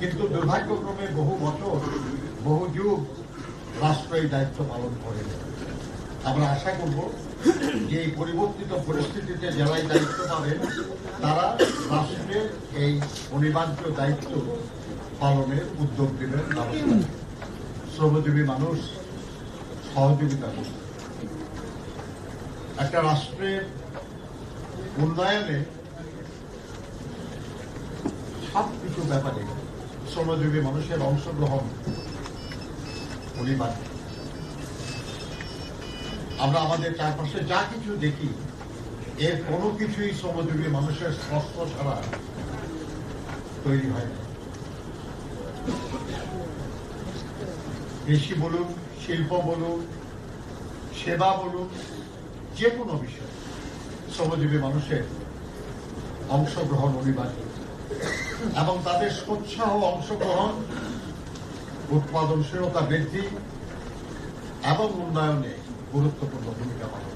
কিন্তু দুর্ভাগ্যক্রমে বহু বছর বহু যুগ রাষ্ট্র এই দায়িত্ব পালন করে। আমরা আশা করব যে এই পরিবর্তিত পরিস্থিতিতে যারাই দায়িত্ব পাবেন তারা রাষ্ট্রের এই অনিবার্য দায়িত্ব পালনের উদ্যোগ নেবেন, ব্যবস্থা শ্রমজীবী মানুষ সহযোগিতা করবে। একটা রাষ্ট্রের উন্নয়নে সবকিছু ব্যাপারে শ্রমজীবী মানুষের অংশগ্রহণ অনিবার্য। আমরা আমাদের চারপাশে যা কিছু দেখি এর কোনো কিছুই শ্রমজীবী মানুষের স্পর্শ ছাড়া তৈরি হয় না। কৃষি বলুন, শিল্প বলুন, সেবা বলুন, যে কোনো বিষয় শ্রমজীবী মানুষের অংশগ্রহণ অনিবার্য এবং তাদের সোৎসাহ অংশগ্রহণ উৎপাদনশীলতা বৃদ্ধি এবং উন্নয়নে গুরুত্বপূর্ণ ভূমিকা পালন